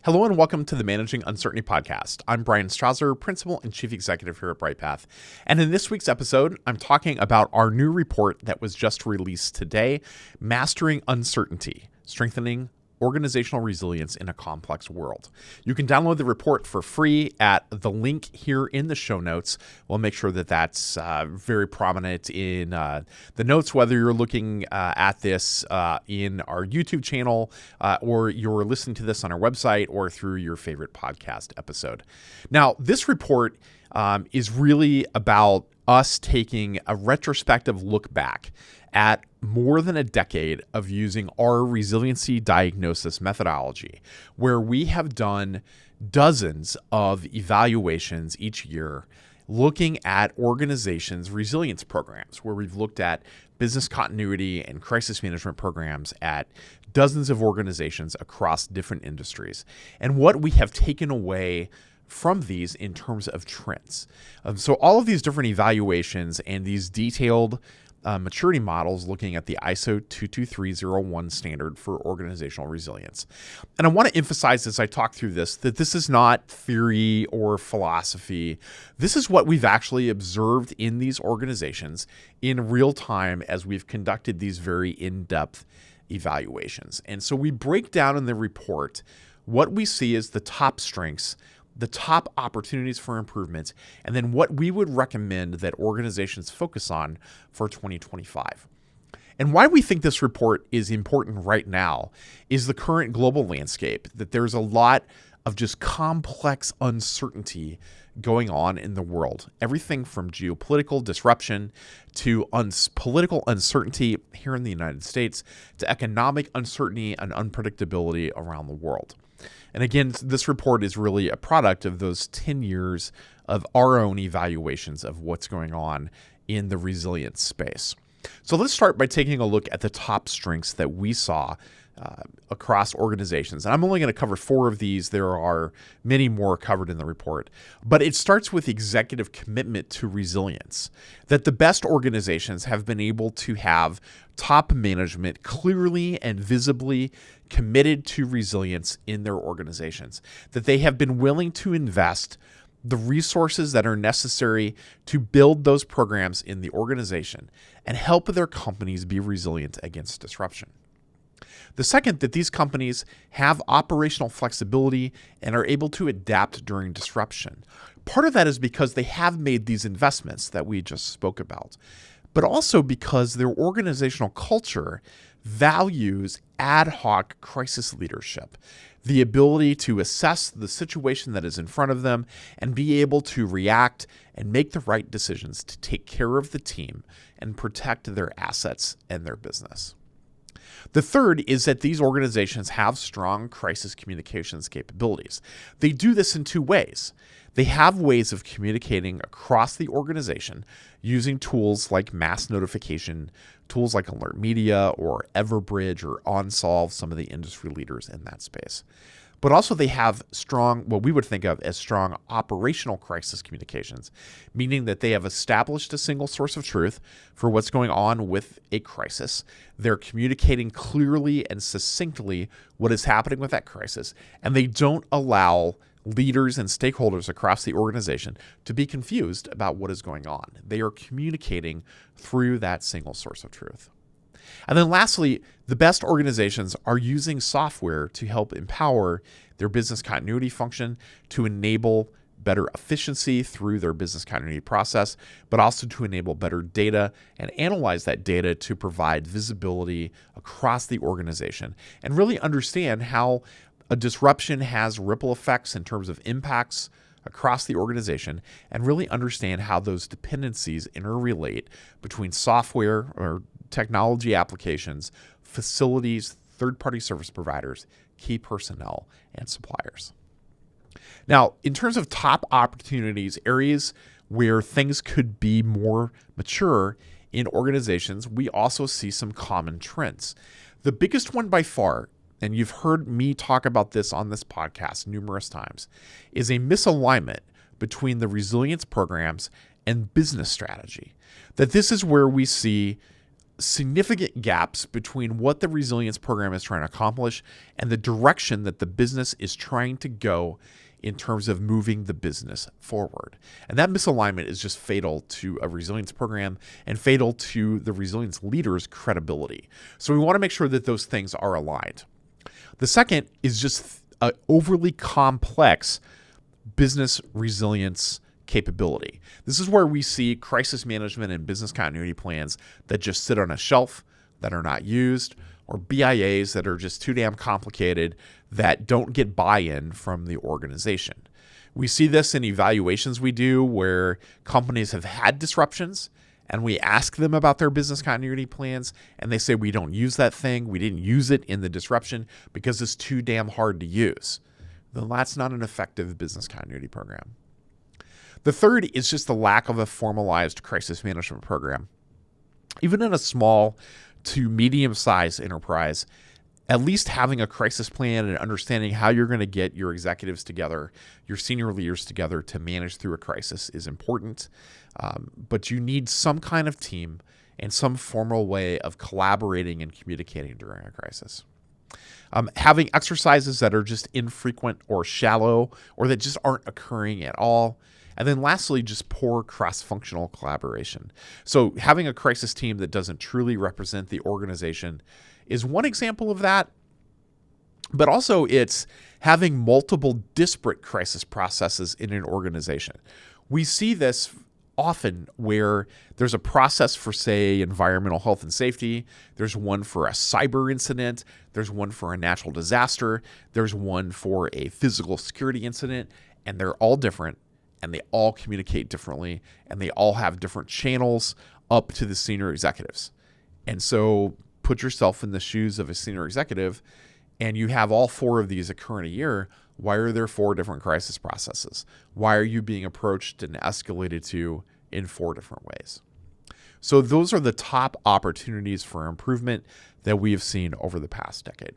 Hello and welcome to the Managing Uncertainty podcast. I'm Bryan Strawser, Principal and Chief Executive here at Bryghtpath. And in this week's episode, I'm talking about our new report that was just released today, Mastering Uncertainty, Strengthening Organizational Resilience in a Complex World. You can download the report for free at the link here in the show notes. We'll make sure that that's very prominent in the notes, whether you're looking at this in our YouTube channel or you're listening to this on our website or through your favorite podcast episode. Now, this report is really about us taking a retrospective look back at more than a decade of using our resiliency diagnosis methodology, where we have done dozens of evaluations each year looking at organizations' resilience programs, where we've looked at business continuity and crisis management programs at dozens of organizations across different industries, and what we have taken away from these in terms of trends. So all of these different evaluations and these detailed maturity models looking at the ISO 22301 standard for organizational resilience. And I want to emphasize as I talk through this that this is not theory or philosophy. This is what we've actually observed in these organizations in real time as we've conducted these very in-depth evaluations. And so we break down in the report what we see as the top strengths, the top opportunities for improvement, and then what we would recommend that organizations focus on for 2025. And why we think this report is important right now is the current global landscape, that there's a lot of just complex uncertainty going on in the world. Everything from geopolitical disruption to political uncertainty here in the United States to economic uncertainty and unpredictability around the world. And again, this report is really a product of those 10 years of our own evaluations of what's going on in the resilience space. So let's start by taking a look at the top strengths that we saw across organizations. And I'm only going to cover 4 of these. There are many more covered in the report. But it starts with executive commitment to resilience, that the best organizations have been able to have top management clearly and visibly committed to resilience in their organizations, that they have been willing to invest the resources that are necessary to build those programs in the organization and help their companies be resilient against disruption. The second, that these companies have operational flexibility and are able to adapt during disruption. Part of that is because they have made these investments that we just spoke about, but also because their organizational culture values ad hoc crisis leadership, the ability to assess the situation that is in front of them and be able to react and make the right decisions to take care of the team and protect their assets and their business. The third is that these organizations have strong crisis communications capabilities. They do this in 2 ways. They have ways of communicating across the organization using tools like mass notification, tools like Alert Media or Everbridge or OnSolve, some of the industry leaders in that space. But also they have strong, what we would think of as strong operational crisis communications, meaning that they have established a single source of truth for what's going on with a crisis. They're communicating clearly and succinctly what is happening with that crisis, and they don't allow leaders and stakeholders across the organization to be confused about what is going on. They are communicating through that single source of truth. And then lastly, the best organizations are using software to help empower their business continuity function to enable better efficiency through their business continuity process, but also to enable better data and analyze that data to provide visibility across the organization and really understand how a disruption has ripple effects in terms of impacts across the organization and really understand how those dependencies interrelate between software or technology applications, facilities, third-party service providers, key personnel, and suppliers. Now, in terms of top opportunities, areas where things could be more mature in organizations, we also see some common trends. The biggest one by far, and you've heard me talk about this on this podcast numerous times, is a misalignment between the resilience programs and business strategy. That this is where we see significant gaps between what the resilience program is trying to accomplish and the direction that the business is trying to go in terms of moving the business forward. And that misalignment is just fatal to a resilience program and fatal to the resilience leader's credibility. So we want to make sure that those things are aligned. The second is just an overly complex business resilience capability. This is where we see crisis management and business continuity plans that just sit on a shelf, that are not used, or BIAs that are just too damn complicated that don't get buy-in from the organization. We see this in evaluations we do where companies have had disruptions and we ask them about their business continuity plans and they say, we don't use that thing. We didn't use it in the disruption because it's too damn hard to use. Then that's not an effective business continuity program. The third is just the lack of a formalized crisis management program. Even in a small to medium-sized enterprise, at least having a crisis plan and understanding how you're going to get your executives together, your senior leaders together to manage through a crisis is important. But you need some kind of team and some formal way of collaborating and communicating during a crisis. Having exercises that are just infrequent or shallow or that just aren't occurring at all. And then lastly, just poor cross-functional collaboration. So having a crisis team that doesn't truly represent the organization is one example of that. But also it's having multiple disparate crisis processes in an organization. We see this often where there's a process for, say, environmental health and safety. There's one for a cyber incident. There's one for a natural disaster. There's one for a physical security incident. And they're all different. And they all communicate differently, and they all have different channels up to the senior executives. And so put yourself in the shoes of a senior executive, and you have all four of these occur in a year. Why are there four different crisis processes? Why are you being approached and escalated to in four different ways? So those are the top opportunities for improvement that we have seen over the past decade.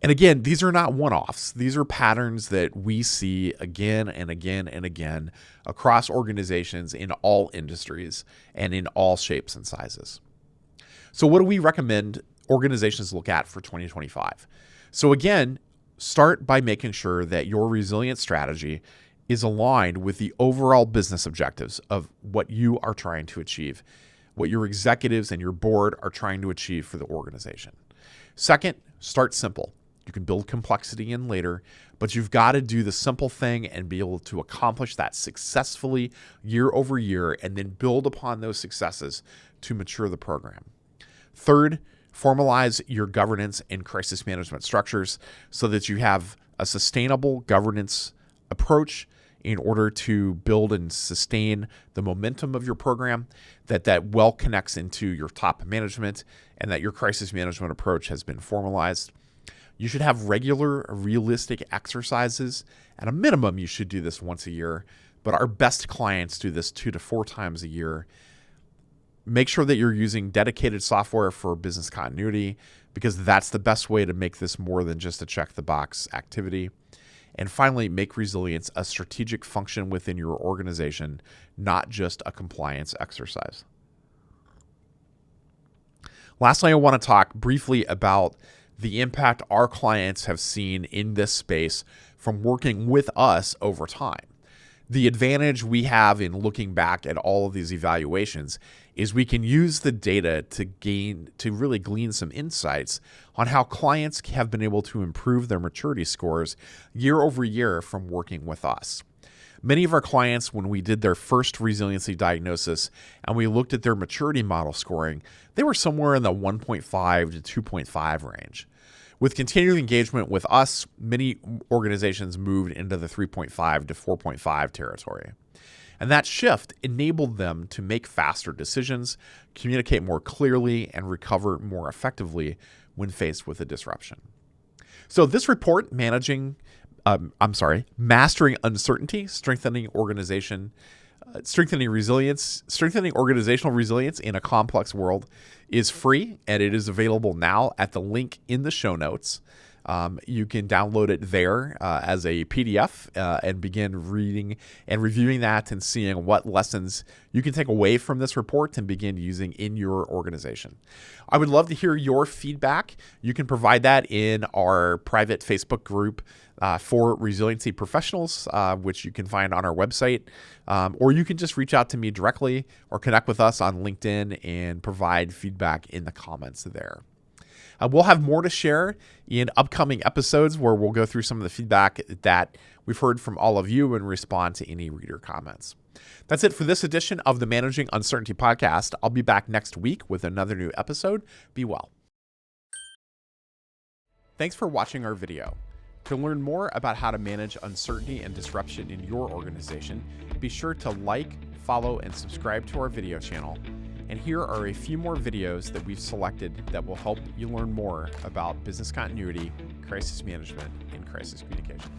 And again, these are not one-offs. These are patterns that we see again and again and again across organizations in all industries and in all shapes and sizes. So what do we recommend organizations look at for 2025? So again, start by making sure that your resilience strategy is aligned with the overall business objectives of what you are trying to achieve, what your executives and your board are trying to achieve for the organization. Second, start simple. You can build complexity in later, but you've got to do the simple thing and be able to accomplish that successfully year over year and then build upon those successes to mature the program. Third, formalize your governance and crisis management structures so that you have a sustainable governance approach in order to build and sustain the momentum of your program, that well connects into your top management, and that your crisis management approach has been formalized. You should have regular, realistic exercises. At a minimum, you should do this once a year, but our best clients do this 2 to 4 times a year. Make sure that you're using dedicated software for business continuity because that's the best way to make this more than just a check-the-box activity. And finally, make resilience a strategic function within your organization, not just a compliance exercise. Lastly, I want to talk briefly about the impact our clients have seen in this space from working with us over time. The advantage we have in looking back at all of these evaluations is we can use the data to really glean some insights on how clients have been able to improve their maturity scores year over year from working with us. Many of our clients, when we did their first resiliency diagnosis and we looked at their maturity model scoring, they were somewhere in the 1.5 to 2.5 range. With continued engagement with us, many organizations moved into the 3.5 to 4.5 territory. And that shift enabled them to make faster decisions, communicate more clearly, and recover more effectively when faced with a disruption. So this report, Mastering Uncertainty, Strengthening Organizational Resilience in a Complex World, is free, and it is available now at the link in the show notes. You can download it there as a PDF and begin reading and reviewing that and seeing what lessons you can take away from this report and begin using in your organization. I would love to hear your feedback. You can provide that in our private Facebook group for resiliency professionals, which you can find on our website, or you can just reach out to me directly or connect with us on LinkedIn and provide feedback in the comments there. We'll have more to share in upcoming episodes where we'll go through some of the feedback that we've heard from all of you and respond to any reader comments. That's it for this edition of the Managing Uncertainty podcast. I'll be back next week with another new episode. Be well. Thanks for watching our video. To learn more about how to manage uncertainty and disruption in your organization, be sure to like, follow, and subscribe to our video channel. And here are a few more videos that we've selected that will help you learn more about business continuity, crisis management, and crisis communications.